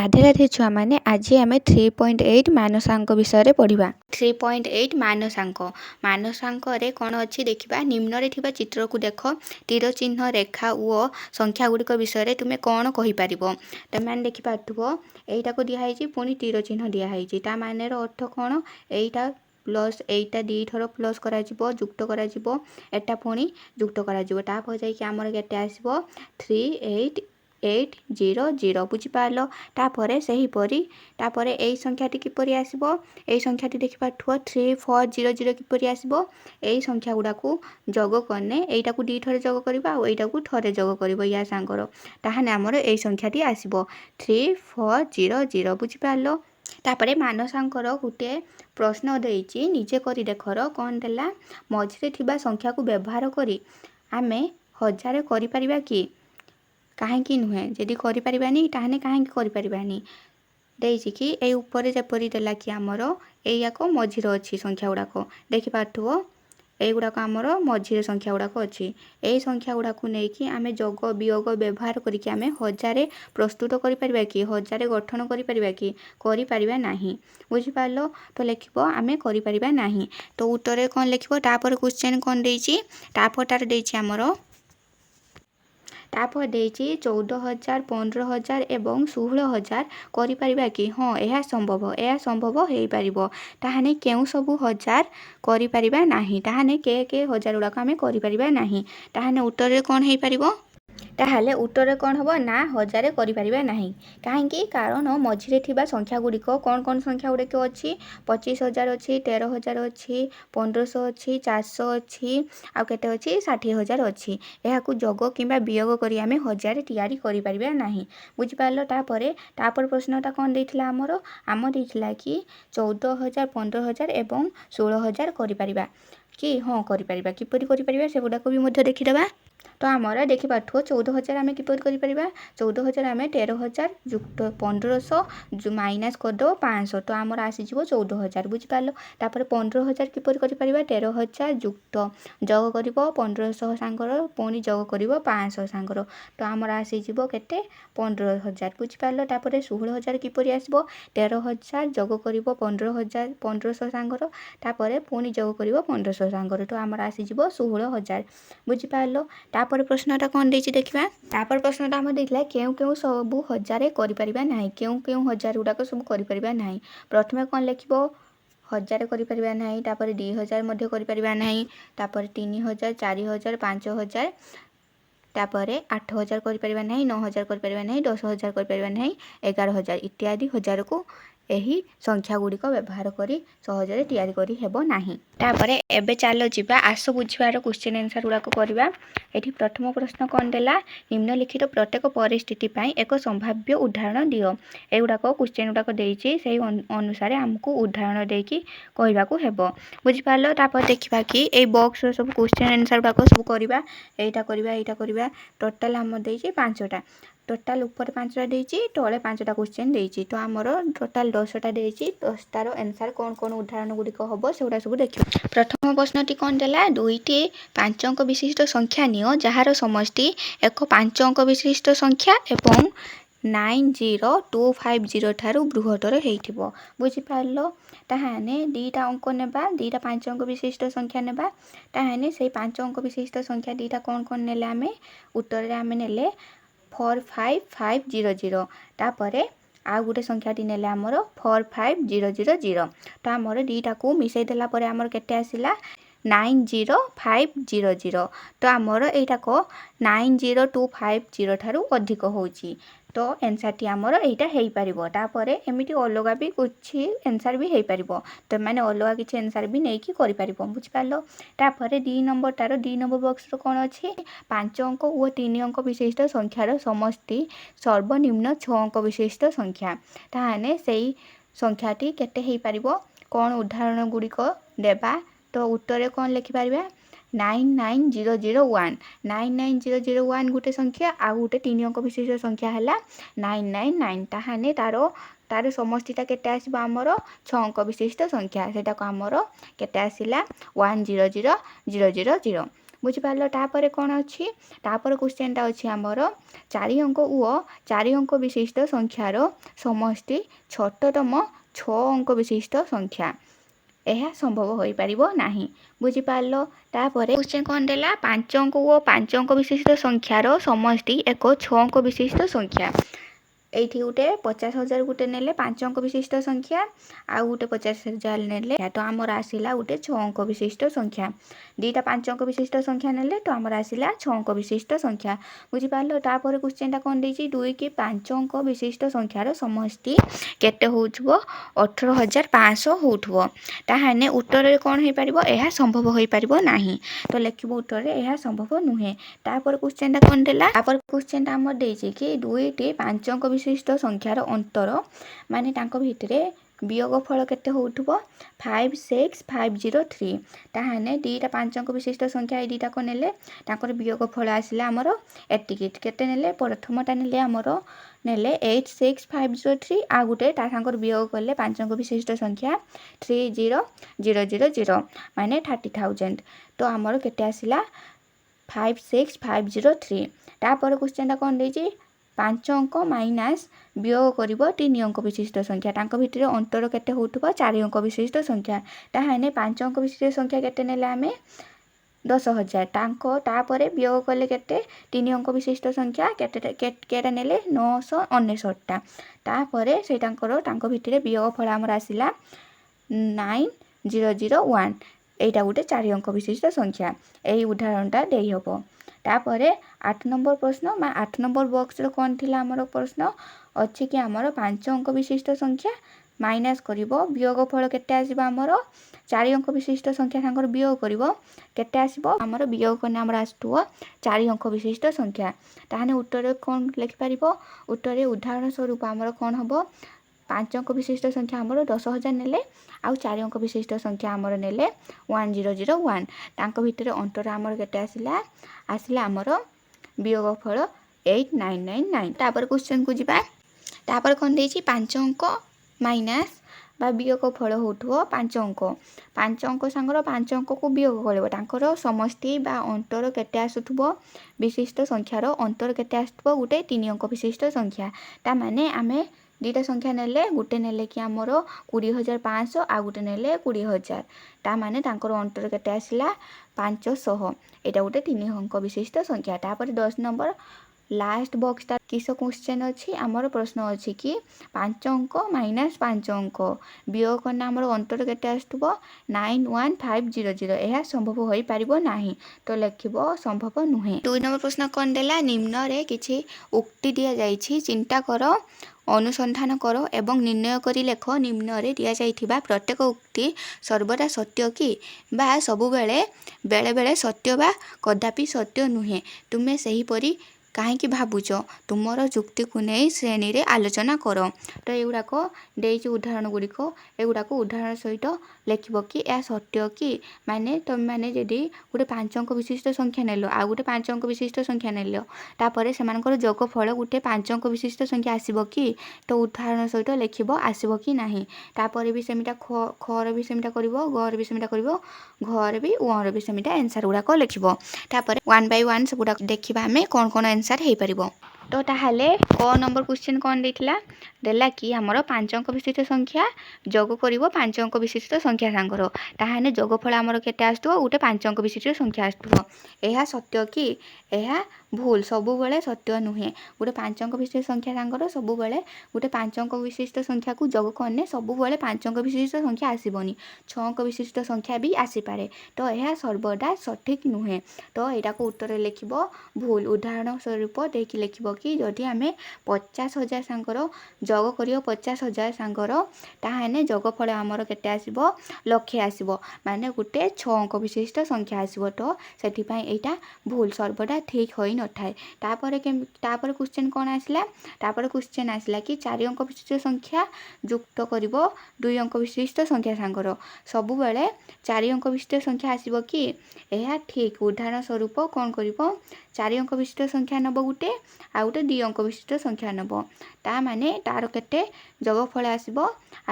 राधे राधे छुआ मैंने आज आम 3.8 मानसांक विषय पढ़ा। 3.8 मानसांक रे कौन अच्छी देखा निम्न रे थिबा चित्र को देख तीर चिन्ह रेखा और संख्या गुड़िक विषय तुम्हें कौन कहीपर तुम देखिपु यहीटा को दिखाई पुणी तीर चिन्ह दिखाई ता मान अर्थ कौन यहीटा प्लस एटा दी थर प्लस करा जुक्त करा पुणी जुक्त कर जामर के आसो 3880 बुझिपार तापर से हीपरी तापर यही संख्याटी किपरि आसो यही संख्याटी देखिपु 3400 किपरि आसो यही संख्या गुड़ा को जग करने यहीटा को दी थरे जग करवा यहीटा को थरे जग कर या सांगर ताहने आमर यही संख्याटी आसो 3400 बुझिपार तापर मानसांकर गोटे प्रश्न देइछि निजे करी देखर कौन देला मझिरे थिबा संख्या को व्यवहार करी आमे 1000 करि परिबा कि कहीं नुहे जदि करें ताहने कहीं करें देइछि कि ए ऊपर जपरी देला कि आमर याक मझिर अच्छी संख्या गुड़ाक देखिपु युड़ाक आमर मझिरे संख्या गुड़ाक अच्छी यही संख्या गुड़ा को लेकिन आम जग वियोग व्यवहार करके आम 1000 प्रस्तुत करें कि 1000 गठन करें ना बुझिपार तो लिख आम करें ना तो उत्तर कौन लिख तापर क्वेश्चन कौन देइछि तापर देइछि आमर तापर देइछि 14000 15000 एवं 16000 करिपरिबा कि हाँ यह संभव हो पारिबो ताहाने केउ सबु 1000 करिपरिबा नाही ताहाने के 1000 गुड़ाक आमे करिपरिबा नाही ताहाने उत्तर रे कोन हेइ पारिबो ताहले उत्तर कौन हम ना 1000 करिपरिबा नाही कहीं कारण मझिरे थिबा संख्या गुड़िक कौन कौन संख्या गुड़िक अच्छी 25000 अच्छी 13000 अच्छी 1500 अच्छी 400 अच्छी आउ केते अच्छी 60000 अच्छी यह जग किंबा वियोग करी आमे 1000 तैयारी करिपरिबा नाही बुझिपारलो तापर प्रश्नटा कौन देइथिला आम देइथिला कि 14000 15000 एवं 16000 करिपरिबा कि हाँ करिपरिबा किपरि करिपरिबा से गुडाको भी मध्य देखिदबा तो आमर देखिपु 14000 आम किपरि करिपरिबा 14000 आम 13000 जुक्त 1500 माइनस करदो 500 तो आमर आसीजिवो 14000 बुझिपारलो तापर 15000 किपरि करिपरिबा 13000 जुक्त जग करिवो 1500 सांगर पुणी जग करिवो 500 सांगर तो आमर आसीजिवो केते 15000 बुझिपारलो तापर 16000 किपरि आसीबो 13000 जग करिवो 1500 सांगर तापर पुणी जग करिवो 1500 सांगर तो आमर आसीजिवो 16000 बुझिपारलो तापर प्रश्नटा कौन देइछि देखिबा तापर प्रश्नटा हम देइथिला केउ केउ सबु 1000 करिपरिबा नाही केउ केउ 1000 गुडाक सब करिपरिबा नाही प्रथमे कौन लिखिबो 1000 करिपरिबा नाही तापर 2000 मध्ये करिपरिबा नाही तापर 3000 4000 5000 तापर 8000 करिपरिबा नाही 9000 करिपरिबा नाही 10000 करिपरिबा नाही 11000 इत्यादि 1000 को यही संख्या गुड़िक व्यवहार करी सहजरे तैयारी करी हेबो नाही तापर एबे चलो जिबा आस बुझिबार क्वेश्चन आंसर गुड़ाक करबा एठी प्रथम प्रश्न कौन देला निम्नलिखित प्रत्येक परिस्थिति पाई एक संभाव्य उदाहरण दियो एगुड़ाक क्वेश्चन गुड़ाक देइछि सेही अनुसार हमकु उदाहरण देकी कहबाकू हेबो बुझिपारलो तापर देखिबा कि ए बॉक्स सब क्वेश्चन आंसर गुड़ाक सब करबा एटा करबा टोटल हम देइछि 5टा टोटाल ऊपर 5टा देइछि तले 5टा क्वेश्चन देइछि तो आमर टोटाल 10टा देइछि 10टार आंसर कौन कौन उदाहरण गुड़िक हम सेगुड़ा सब देखिए प्रथम प्रश्नटी कौन देला 2टी 5 अंक विशिष्ट संख्या नियो जहार समष्टि एक 5 अंक विशिष्ट संख्या एवं 90250 ठारू बृहत्तर हेइथिबो बुझिपारलो ताहाने 2टा अंक नेबा 2टा 5 अंक विशिष्ट संख्या नेबा ताहाने से 5 अंक विशिष्ट संख्या 2टा कौन कौन नेले आमे उत्तर रे आमे नेले 45500 तापरे आ गोटे संख्याटी नेले आमर 45000 तो आमर 2टा को मिसई देला परे आमर केते आसिला 90500 तो आमर एटाक 90250 ठारू अधिक होउची तो आंसर टी आमर एटा हेई परिबो तापरे एमिति अलगा भी कुछ आंसर भी हेई परिबो तो माने अलगा किछ आंसर भी नै कि करि परिबो बुझ पालो तापरे 2 नंबर तारो 2 नंबर बॉक्स रो कोन अछि 5 अंक और 3 अंक विशिष्ट संख्यार समष्टि सर्वनिम्न 6 अंक विशिष्ट संख्या ताहाने सेही संख्याटी केते हेई परिबो कोन उदाहरण गुडी को देबा तो उत्तर कौन लिखिपार 99001 99001 गोटे संख्या आ गोटे 3 अंक विशिष्ट संख्या है 999 ताहाने तार समष्टिटा केते आसीबा हमर 6 अंक विशिष्ट संख्या सेटा को हमर केते आसीला 100000 ବୁଝିପାରିଲ। ତାପରେ କ'ଣ ଅଛି, ତାପରେ କ୍ୱେଶ୍ଚନଟା ଅଛି ଆମର 4 ଅଙ୍କ ଓ 4 ଅଙ୍କ ବିଶିଷ୍ଟ ସଂଖ୍ୟାର ସମଷ୍ଟି ଛୋଟତମ 6 ଅଙ୍କ ବିଶିଷ୍ଟ ସଂଖ୍ୟା। ଏହା ସମ୍ଭବ ହୋଇପାରିବ ନାହିଁ। ବୁଝିପାରିଲ। ତାପରେ କ୍ୱେଶ୍ଚନ କ'ଣ ଦେଲା, 5 ଅଙ୍କ ଓ 5 ଅଙ୍କ ବିଶିଷ୍ଟ ସଂଖ୍ୟାର ସମଷ୍ଟି ଏକ 6 ଅଙ୍କ ବିଶିଷ୍ଟ ସଂଖ୍ୟା। এইଠି ଗୋଟେ 50,000 ଗୋଟେ ନେଲେ 5 ଅଙ୍କ ବିଶିଷ୍ଟ ସଂଖ୍ୟା, ଆଉ ଗୋଟେ 50,000 ନେଲେ ତ ଆମର ଆସିଲା ଗୋଟେ 6 ଅଙ୍କ ବିଶିଷ୍ଟ ସଂଖ୍ୟା। ଦୁଇଟା 5 ଅଙ୍କ ବିଶିଷ୍ଟ ସଂଖ୍ୟା ନେଲେ ତ ଆମର ଆସିଲା 6 ଅଙ୍କ ବିଶିଷ୍ଟ ସଂଖ୍ୟା। ବୁଝିପାରିଲ। ତାପରେ କ୍ୱେଶ୍ଚନଟା କ'ଣ ଦେଇଛି, 2 କି 5 ଅଙ୍କ ବିଶିଷ୍ଟ ସଂଖ୍ୟାର ସମଷ୍ଟି କେତେ ହେଉଥିବ, 18,500 ହେଉଥିବ। ତାହେଲେ ଉତ୍ତରରେ କ'ଣ ହୋଇପାରିବ, ଏହା ସମ୍ଭବ ହୋଇପାରିବ ନାହିଁ। ତ ଲେଖିବ ଉତ୍ତରରେ ଏହା ସମ୍ଭବ ନୁହେଁ। ତାପରେ କ୍ୱେଶ୍ଚନଟା କ'ଣ ଦେଲା, ତାପରେ କ୍ୱେଶ୍ଚନଟା ଆମର ଦେଇଛି କି 2ଟି 5 ଅଙ୍କ ବିଶିଷ୍ଟ ସଂଖ୍ୟାର ଅନ୍ତର ମାନେ ତାଙ୍କ ଭିତରେ ବିୟୋଗଫଳ କେତେ ହେଉଥିବ, 56503। ତାହେଲେ ଦୁଇଟା 5 ଅଙ୍କ ବିଶିଷ୍ଟ ସଂଖ୍ୟା ଏଇ ଦୁଇଟାକ ନେଲେ ତାଙ୍କର ବିୟୋଗଫଳ ଆସିଲା ଆମର ଏତିକି। କେତେ ନେଲେ, ପ୍ରଥମଟା ନେଲେ ଆମର ନେଲେ 86503, ଆଉ ଗୋଟେ ତା ସାଙ୍ଗର ବିୟୋଗ କଲେ 5 ଅଙ୍କ ବିଶିଷ୍ଟ ସଂଖ୍ୟା 30000 ମାନେ 30,000। ତ ଆମର କେତେ ଆସିଲା, 56503। ତାପରେ କ୍ୱେଶ୍ଚନଟା କ'ଣ ଦେଇଛି, 5 ଅଙ୍କ ମାଇନାସ୍ ବିୟୋଗ କରିବ 3 ଅଙ୍କ ବିଶିଷ୍ଟ ସଂଖ୍ୟା, ତାଙ୍କ ଭିତରେ ଅନ୍ତର କେତେ ହେଉଥିବ, 4 ଅଙ୍କ ବିଶିଷ୍ଟ ସଂଖ୍ୟା। ତାହେଲେ 5 ଅଙ୍କ ବିଶିଷ୍ଟ ସଂଖ୍ୟା କେତେ ନେଲେ ଆମେ 10,000, ତାପରେ ବିୟୋଗ କଲେ କେତେ, 3 ଅଙ୍କ ବିଶିଷ୍ଟ ସଂଖ୍ୟା କେତେ ନେଲେ 999ଟା। ତାପରେ ତାଙ୍କ ଭିତରେ ବିୟୋଗ ଫଳ ଆମର ଆସିଲା 9001। এইটা ଗୋଟେ 4 ଅଙ୍କ ବିଶିଷ୍ଟ ସଂଖ୍ୟା। ଏହି ଉଦାହରଣଟା ଦେଇହେବ। ତାପରେ 8 ନମ୍ବର ପ୍ରଶ୍ନ 8 ନମ୍ବର ବକ୍ସର କ'ଣ ଥିଲା ଆମର ପ୍ରଶ୍ନ ଅଛି କି ଆମର 5 ଅଙ୍କ ବିଶିଷ୍ଟ ସଂଖ୍ୟା ମାଇନାସ୍ କରିବ ବିୟୋଗ ଫଳ କେତେ ଆସିବ, ଆମର 4 ଅଙ୍କ ବିଶିଷ୍ଟ ସଂଖ୍ୟା ସାଙ୍ଗର ବିୟୋଗ କରିବ କେତେ ଆସିବ, ଆମର ବିୟୋଗ କଲେ ଆମର ଆସୁଥିବ 4 ଅଙ୍କ ବିଶିଷ୍ଟ ସଂଖ୍ୟା। ତାହେଲେ ଉତ୍ତରରେ କ'ଣ ଲେଖିପାରିବ, ଉତ୍ତରରେ ଉଦାହରଣ ସ୍ୱରୂପ ଆମର କ'ଣ ହେବ, 5 ଅଙ୍କ ବିଶିଷ୍ଟ ସଂଖ୍ୟା ଆମର 10,000 ନେଲେ, ଆଉ 4 ଅଙ୍କ ବିଶିଷ୍ଟ ସଂଖ୍ୟା ଆମର ନେଲେ 1001। ତାଙ୍କ ଭିତରେ ଅନ୍ତର ଆମର କେତେ ଆସିଲା ଆମର ବିୟୋଗ ଫଳ 8999। ତାପରେ କ୍ୱେଶ୍ଚନକୁ ଯିବା। ତାପରେ କ'ଣ ଦେଇଛି, 5 ଅଙ୍କ ମାଇନାସ୍ ବା ବିୟୋଗ ଫଳ ହେଉଥିବ 5 ଅଙ୍କ ସାଙ୍ଗର 5 ଅଙ୍କକୁ ବିୟୋଗ କରିବ, ତାଙ୍କର ସମଷ୍ଟି ବା ଅନ୍ତର କେତେ ଆସୁଥିବ, ବିଶିଷ୍ଟ ସଂଖ୍ୟାର ଅନ୍ତର କେତେ ଆସୁଥିବ, ଗୋଟେ 3 ଅଙ୍କ ବିଶିଷ୍ଟ ସଂଖ୍ୟା। ତାମାନେ ଆମେ ଦୁଇଟା ସଂଖ୍ୟା ନେଲେ, ଗୋଟେ ନେଲେ କି ଆମର 20,500, ଆଉ ଗୋଟେ ନେଲେ 20,000। ତାମାନେ ତାଙ୍କର ଅନ୍ତର କେତେ ଆସିଲା 500। ଏଇଟା ଗୋଟେ 3 ଅଙ୍କ ବିଶିଷ୍ଟ ସଂଖ୍ୟା। ତାପରେ 10 ନମ୍ବର ଲାଷ୍ଟ ବକ୍ସଟା କିସ କ୍ୱେଶ୍ଚନ ଅଛି, ଆମର ପ୍ରଶ୍ନ ଅଛି କି 5 ଅଙ୍କ ମାଇନାସ୍ 5 ଅଙ୍କ ବିୟୋଗ କଲେ ଆମର ଅନ୍ତର କେତେ ଆସୁଥିବ, 91500। ଏହା ସମ୍ଭବ ହୋଇପାରିବ ନାହିଁ। ତ ଲେଖିବ ସମ୍ଭବ ନୁହେଁ। 2 ନମ୍ବର ପ୍ରଶ୍ନ କ'ଣ ଦେଲା, ନିମ୍ନରେ କିଛି ଉକ୍ତି ଦିଆଯାଇଛି, ଚିନ୍ତା କର, ଅନୁସନ୍ଧାନ କର ଏବଂ ନିର୍ଣ୍ଣୟ କରି ଲେଖ। ନିମ୍ନରେ ଦିଆଯାଇଥିବା ପ୍ରତ୍ୟେକ ଉକ୍ତି ସର୍ବଦା ସତ୍ୟ କି ବା ସବୁବେଳେ ବେଳେବେଳେ ସତ୍ୟ ବା କଦାପି ସତ୍ୟ ନୁହେଁ, ତୁମେ ସେହିପରି କାହିଁକି ଭାବୁଛ, ତୁମର ଯୁକ୍ତିକୁ ନେଇ ଶ୍ରେଣୀରେ ଆଲୋଚନା କର। ତ ଏଗୁଡ଼ାକ ଦେଇଛି ଉଦାହରଣ ଗୁଡ଼ିକ, ଏଗୁଡ଼ାକୁ ଉଦାହରଣ ସହିତ ଲେଖିବ କି ଏହା ସତ୍ୟ କି, ମାନେ ତୁମେମାନେ ଯଦି ଗୋଟେ 5 ଅଙ୍କ ବିଶିଷ୍ଟ ସଂଖ୍ୟା ନେଲ, ଆଉ ଗୋଟେ 5 ଅଙ୍କ ବିଶିଷ୍ଟ ସଂଖ୍ୟା ନେଲ, ତାପରେ ସେମାନଙ୍କର ଯୋଗଫଳ ଗୋଟେ 5 ଅଙ୍କ ବିଶିଷ୍ଟ ସଂଖ୍ୟା ଆସିବ କି, ତ ଉଦାହରଣ ସହିତ ଲେଖିବ ଆସିବ କି ନାହିଁ। ତାପରେ ବି ସେମିଟା ଖର ବି ସେମିଟା କରିବ, ଗର ବି ସେମିଟା କରିବ, ଘରେ ବି ଓର ବି ସେମିଟା ଆନ୍ସର୍ ଗୁଡ଼ାକ ଲେଖିବ। ତାପରେ 1 by 1 ସେଗୁଡ଼ାକ ଦେଖିବା ଆମେ କ'ଣ କ'ଣ ଆନ୍ସର୍ ହେଇପାରିବ। ତ ତାହେଲେ କ ନମ୍ବର କ୍ୱେଶ୍ଚନ୍ କ'ଣ ଦେଇଥିଲା, ଦେଲା କି ଆମର 5 ଅଙ୍କ ବିଶିଷ୍ଟ ସଂଖ୍ୟା ଯୋଗ କରିବ 5 ଅଙ୍କ ବିଶିଷ୍ଟ ସଂଖ୍ୟା ସାଙ୍ଗର, ତାହେଲେ ଯୋଗଫଳ ଆମର କେତେ ଆସୁଥିବ, ଗୋଟେ 5 ଅଙ୍କ ବିଶିଷ୍ଟ ସଂଖ୍ୟା ଆସୁଥିବ। ଏହା ସତ୍ୟ କି, ଏହା ଭୁଲ, ସବୁବେଳେ ସତ୍ୟ ନୁହେଁ। ଗୋଟେ 5 ଅଙ୍କ ବିଶିଷ୍ଟ ସଂଖ୍ୟା ସାଙ୍ଗର ସବୁବେଳେ ଗୋଟେ 5 ଅଙ୍କ ବିଶିଷ୍ଟ ସଂଖ୍ୟାକୁ ଯୋଗ କଲେ ସବୁବେଳେ 5 ଅଙ୍କ ବିଶିଷ୍ଟ ସଂଖ୍ୟା ଆସିବନି, 6 ଅଙ୍କ ବିଶିଷ୍ଟ ସଂଖ୍ୟା ବି ଆସିପାରେ। ତ ଏହା ସର୍ବଦା ସଠିକ୍ ନୁହେଁ। ତ ଏଇଟାକୁ ଉତ୍ତରରେ ଲେଖିବ ଭୁଲ। ଉଦାହରଣ ସ୍ୱରୂପ ଦେଇକି ଲେଖିବ କି ଯଦି ଆମେ 50,000 ସାଙ୍ଗର ଯୋଗ କରିବ 50,000 ସାଙ୍ଗର, ତାହେଲେ ଯୋଗଫଳ ଆମର କେତେ ଆସିବ, ଲକ୍ଷେ ଆସିବ, ମାନେ ଗୋଟେ 6 ଅଙ୍କ ବିଶିଷ୍ଟ ସଂଖ୍ୟା ଆସିବ। ତ ସେଥିପାଇଁ ଏଇଟା ଭୁଲ, ସର୍ବଦା ଠିକ୍ ହୋଇନଥାଏ। ହୋଇନଥାଏ। ତାପରେ କ୍ୱେଶ୍ଚନ୍ କ'ଣ ଆସିଲା? ତାପରେ କ୍ୱେଶ୍ଚନ୍ ଆସିଲା କି 4 ଅଙ୍କ ବିଶିଷ୍ଟ ସଂଖ୍ୟା ଯୁକ୍ତ କରିବ 2 ଅଙ୍କ ବିଶିଷ୍ଟ ସଂଖ୍ୟା ସାଙ୍ଗର। ସବୁବେଳେ 4 ଅଙ୍କ ବିଶିଷ୍ଟ ସଂଖ୍ୟା ଆସିବ କି? ଏହା ଠିକ୍। ଉଦାହରଣ ସ୍ୱରୂପ କ'ଣ କରିବ? 4 ଅଙ୍କ ବିଶିଷ୍ଟ ସଂଖ୍ୟା ନେବ ଗୋଟେ, ଆଉ ଗୋଟେ 2 ଅଙ୍କ ବିଶିଷ୍ଟ ସଂଖ୍ୟା ନେବ। ତା ମାନେ ତାର କେତେ ଯୋଗଫଳ ଆସିବ?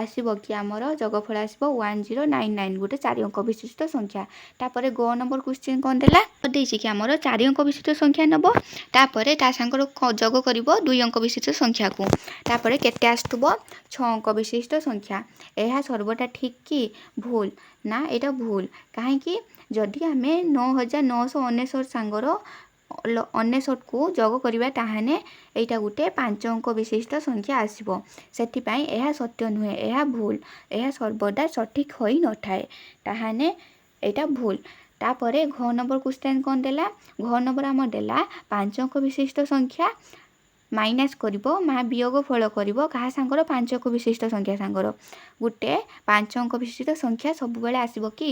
ଆସିବ କି ଆମର ଯୋଗଫଳ ଆସିବ 1099, ଗୋଟେ 4 ଅଙ୍କ ବିଶିଷ୍ଟ ସଂଖ୍ୟା। ତାପରେ ଗ ନମ୍ବର କ୍ୱେଶ୍ଚନ୍ କ'ଣ ଦେଲା? ଦେଇଛି କି ଆମର 4 ଅଙ୍କ ବିଶିଷ୍ଟ ସଂଖ୍ୟା ନେବ, ତାପରେ ତା ସାଙ୍ଗର ଯୋଗ କରିବ 2 ଅଙ୍କ ବିଶିଷ୍ଟ ସଂଖ୍ୟାକୁ। ତାପରେ କେତେ ଆସୁଥିବ? 6 ଅଙ୍କ ବିଶିଷ୍ଟ ସଂଖ୍ୟା। ଏହା ସର୍ବଟା ଠିକ୍ କି ଭୁଲ? ନା, ଏଇଟା ଭୁଲ। କାହିଁକି? ଯଦି ଆମେ 9999 ସାଙ୍ଗର 99କୁ ଯୋଗ କରିବା ତାହେଲେ ଏଇଟା ଗୋଟେ 5 ଅଙ୍କ ବିଶିଷ୍ଟ ସଂଖ୍ୟା ଆସିବ। ସେଥିପାଇଁ ଏହା ସତ୍ୟ ନୁହେଁ, ଏହା ଭୁଲ। ଏହା ସର୍ବଦା ସଠିକ୍ ହୋଇନଥାଏ। ତାହେଲେ ଏଇଟା ଭୁଲ। ତାପରେ ଘ ନମ୍ବର କ୍ୱେଶ୍ଚନ୍ କ'ଣ ଦେଲା? ଘ ନମ୍ବର ଆମର ଦେଲା 5 ଅଙ୍କ ବିଶିଷ୍ଟ ସଂଖ୍ୟା ମାଇନସ୍ କରିବ, ବିୟୋଗ ଫଳ କରିବ କାହା ସାଙ୍ଗର? 5 ଅଙ୍କ ବିଶିଷ୍ଟ ସଂଖ୍ୟା ସାଙ୍ଗର। ଗୋଟେ 5 ଅଙ୍କ ବିଶିଷ୍ଟ ସଂଖ୍ୟା ସବୁବେଳେ ଆସିବ କି?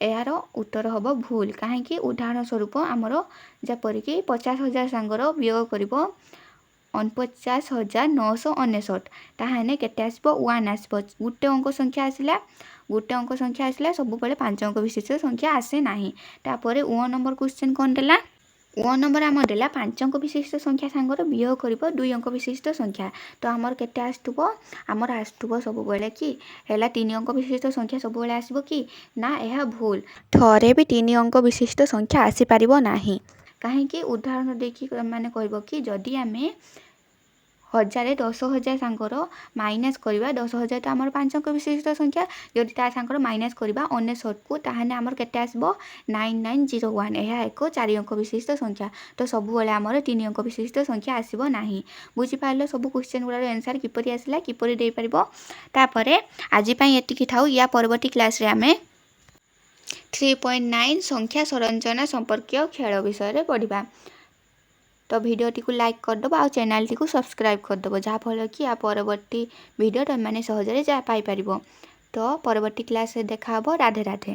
ଏହାର ଉତ୍ତର ହେବ ଭୁଲ। କାହିଁକି? ଉଦାହରଣ ସ୍ୱରୂପ ଆମର ଯେପରିକି 50,000 ସାଙ୍ଗର ବିୟୋଗ କରିବ 49,999, ତାହେଲେ କେତେ ଆସିବ? 1 ଆସିବ। ଗୋଟେ ଅଙ୍କ ସଂଖ୍ୟା ଆସିଲା ସବୁବେଳେ 5 ଅଙ୍କ ବିଶିଷ୍ଟ ସଂଖ୍ୟା ଆସେ ନାହିଁ। ତାପରେ ଅ ନମ୍ବର କ୍ୱେଶ୍ଚନ୍ କ'ଣ ଦେଲା? ଅ ନମ୍ବର ଆମର ଦେଲା 5 ଅଙ୍କ ବିଶିଷ୍ଟ ସଂଖ୍ୟା ସାଙ୍ଗର ବିୟୋଗ କରିବ 2 ଅଙ୍କ ବିଶିଷ୍ଟ ସଂଖ୍ୟା। ତ ଆମର କେତେ ଆସୁଥିବ? ଆମର ଆସୁଥିବ ସବୁବେଳେ କି ହେଲା 3 ଅଙ୍କ ବିଶିଷ୍ଟ ସଂଖ୍ୟା ସବୁବେଳେ ଆସିବ କି? ନା, ଏହା ଭୁଲ। ଥରେ ବି 3 ଅଙ୍କ ବିଶିଷ୍ଟ ସଂଖ୍ୟା ଆସିପାରିବ ନାହିଁ। କାହିଁକି? ଉଦାହରଣ ଦେଇକି ମାନେ କହିବ କି ଯଦି ଆମେ 10,000 ସାଙ୍ଗର ମାଇନସ୍ କରିବା, 10,000 ତ ଆମର 5 ଅଙ୍କ ବିଶିଷ୍ଟ ସଂଖ୍ୟା, ଯଦି ତା ସାଙ୍ଗର ମାଇନସ୍ କରିବା 99କୁ, ତାହେଲେ ଆମର କେତେ ଆସିବ? 9901। ଏହା ଏକ 4 ଅଙ୍କ ବିଶିଷ୍ଟ ସଂଖ୍ୟା। ତ ସବୁବେଳେ ଆମର 3 ଅଙ୍କ ବିଶିଷ୍ଟ ସଂଖ୍ୟା ଆସିବ ନାହିଁ। ବୁଝିପାରିଲ ସବୁ କ୍ୱେଶ୍ଚନ୍ ଗୁଡ଼ାର ଆନ୍ସର୍ କିପରି ଆସିଲା, କିପରି ଦେଇପାରିବ? ତାପରେ ଆଜି ପାଇଁ ଏତିକି ଥାଉ। ୟା ପରବର୍ତ୍ତୀ କ୍ଲାସ୍ରେ ଆମେ 3.9 ସଂଖ୍ୟା ସଂରଚନା ସମ୍ପର୍କୀୟ ଖେଳ ବିଷୟରେ ପଢ଼ିବା। ତ ଭିଡ଼ିଓଟିକୁ ଲାଇକ୍ କରିଦେବ ଆଉ ଚ୍ୟାନେଲଟିକୁ ସବସ୍କ୍ରାଇବ୍ କରିଦେବ, ଯାହାଫଳରେ କି ଆ ପରବର୍ତ୍ତୀ ଭିଡ଼ିଓ ତୁମେମାନେ ସହଜରେ ପାଇପାରିବ। ତ ପରବର୍ତ୍ତୀ କ୍ଲାସ୍ରେ ଦେଖା ହେବ। ରାଧେ ରାଧେ।